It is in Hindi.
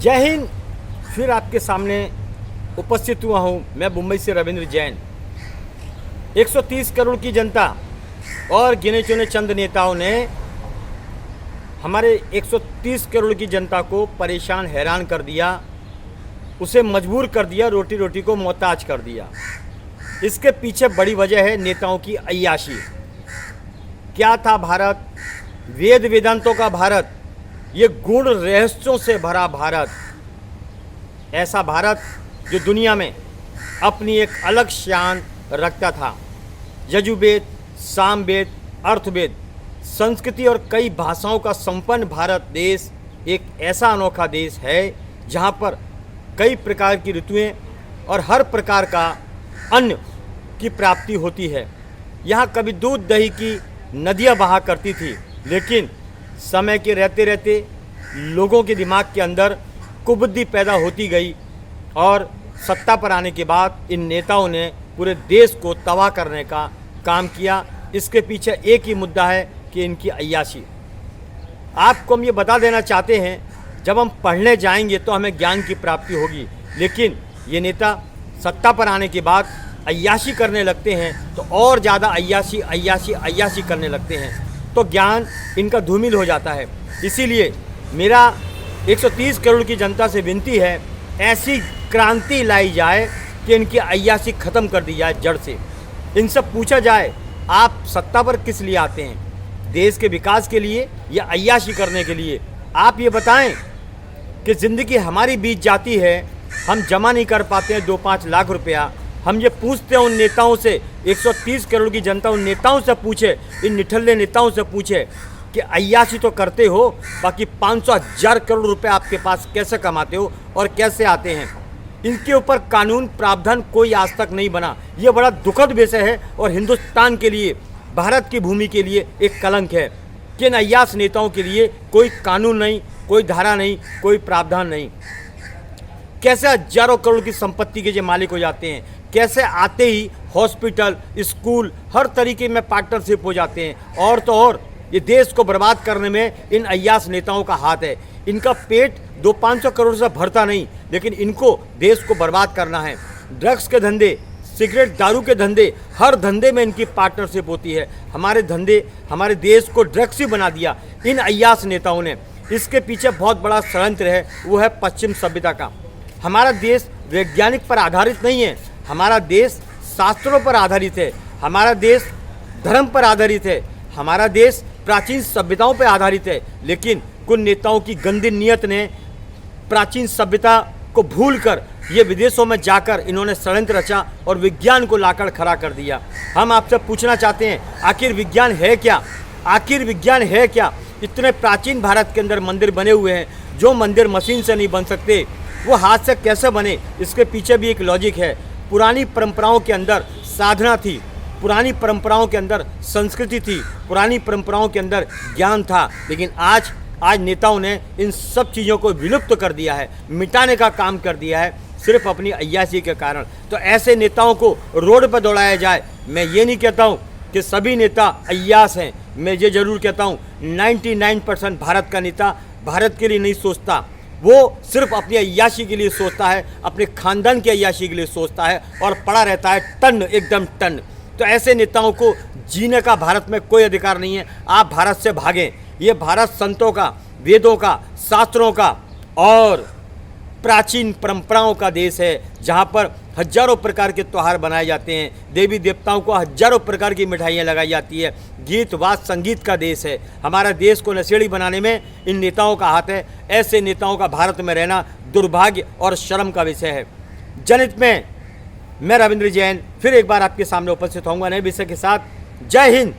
जय हिंद। फिर आपके सामने उपस्थित हुआ हूँ मैं मुंबई से रविंद्र जैन। 130 करोड़ की जनता और गिने चुने चंद नेताओं ने हमारे 130 करोड़ की जनता को परेशान हैरान कर दिया, उसे मजबूर कर दिया, रोटी रोटी को मोहताज कर दिया। इसके पीछे बड़ी वजह है नेताओं की अय्याशी। क्या था भारत? वेद वेदांतों का भारत, ये गुण रहस्यों से भरा भारत, ऐसा भारत जो दुनिया में अपनी एक अलग शान रखता था। यजुर्वेद, सामवेद, अर्थवेद, संस्कृति और कई भाषाओं का संपन्न भारत देश एक ऐसा अनोखा देश है जहाँ पर कई प्रकार की ऋतुएं और हर प्रकार का अन्न की प्राप्ति होती है। यहाँ कभी दूध दही की नदियाँ बहा करती थी, लेकिन समय के रहते रहते लोगों के दिमाग के अंदर कुबुद्धि पैदा होती गई और सत्ता पर आने के बाद इन नेताओं ने पूरे देश को तबाह करने का काम किया। इसके पीछे एक ही मुद्दा है कि इनकी अय्याशी। आपको हम ये बता देना चाहते हैं, जब हम पढ़ने जाएंगे तो हमें ज्ञान की प्राप्ति होगी, लेकिन ये नेता सत्ता पर आने के बाद अय्याशी करने लगते हैं तो और ज़्यादा अय्याशी करने लगते हैं, तो ज्ञान इनका धूमिल हो जाता है। इसीलिए मेरा 130 करोड़ की जनता से विनती है, ऐसी क्रांति लाई जाए कि इनकी अय्याशी ख़त्म कर दी जाए जड़ से। इनसे पूछा जाए, आप सत्ता पर किस लिए आते हैं? देश के विकास के लिए या अय्याशी करने के लिए? आप ये बताएं कि ज़िंदगी हमारी बीत जाती है, हम जमा नहीं कर पाते हैं 2-5 लाख रुपया। हम ये पूछते हैं उन नेताओं से, 130 करोड़ की जनता उन नेताओं से पूछे, इन निठल्ले नेताओं से पूछे कि अय्याशी तो करते हो, बाकी 500,000 करोड़ रुपए आपके पास कैसे कमाते हो और कैसे आते हैं? इनके ऊपर कानून प्रावधान कोई आज तक नहीं बना। ये बड़ा दुखद विषय है और हिंदुस्तान के लिए, भारत की भूमि के लिए एक कलंक है कि इन अय्याश नेताओं के लिए कोई कानून नहीं, कोई धारा नहीं, कोई प्रावधान नहीं। कैसे हजारों करोड़ की संपत्ति के ये मालिक हो जाते हैं, कैसे आते ही हॉस्पिटल, स्कूल, हर तरीके में पार्टनरशिप हो जाते हैं। और तो और ये देश को बर्बाद करने में इन अय्याश नेताओं का हाथ है। इनका पेट 200-500 करोड़ से भरता नहीं, लेकिन इनको देश को बर्बाद करना है। ड्रग्स के धंधे, सिगरेट दारू के धंधे, हर धंधे में इनकी पार्टनरशिप होती है। हमारे देश को ड्रग्स ही बना दिया इन अय्याश नेताओं ने। इसके पीछे बहुत बड़ा षड्यंत्र है, वो है पश्चिम सभ्यता का। हमारा देश वैज्ञानिक पर आधारित नहीं है, हमारा देश शास्त्रों पर आधारित है, हमारा देश धर्म पर आधारित है, हमारा देश प्राचीन सभ्यताओं पर आधारित है। लेकिन कुछ नेताओं की गंदी नीयत ने प्राचीन सभ्यता को भूलकर ये विदेशों में जाकर इन्होंने षड्यंत्र रचा और विज्ञान को लाकर खड़ा कर दिया। हम आपसे पूछना चाहते हैं, आखिर विज्ञान है क्या? आखिर विज्ञान है क्या? इतने प्राचीन भारत के अंदर मंदिर बने हुए हैं, जो मंदिर मशीन से नहीं बन सकते वो हाथ से कैसे बने? इसके पीछे भी एक लॉजिक है। पुरानी परंपराओं के अंदर साधना थी, पुरानी परंपराओं के अंदर संस्कृति थी, पुरानी परंपराओं के अंदर ज्ञान था, लेकिन आज नेताओं ने इन सब चीज़ों को विलुप्त कर दिया है, मिटाने का काम कर दिया है, सिर्फ अपनी अय्याशी के कारण। तो ऐसे नेताओं को रोड पर दौड़ाया जाए। मैं ये नहीं कहता हूँ कि सभी नेता अय्याश हैं, मैं ये ज़रूर कहता हूँ 99% भारत का नेता भारत के लिए नहीं सोचता, वो सिर्फ अपनी अय्याशी के लिए सोचता है, अपने खानदान की अय्याशी के लिए सोचता है और पड़ा रहता है टन, एकदम टन। तो ऐसे नेताओं को जीने का भारत में कोई अधिकार नहीं है। आप भारत से भागें। ये भारत संतों का, वेदों का, शास्त्रों का और प्राचीन परंपराओं का देश है, जहाँ पर हजारों प्रकार के त्यौहार बनाए जाते हैं, देवी देवताओं को हजारों प्रकार की मिठाइयाँ लगाई जाती है, गीत वाद्य संगीत का देश है। हमारा देश को नशेड़ी बनाने में इन नेताओं का हाथ है। ऐसे नेताओं का भारत में रहना दुर्भाग्य और शर्म का विषय है। जनहित में मैं रविंद्र जैन फिर एक बार आपके सामने उपस्थित होऊंगा नए विषय के साथ। जय हिंद।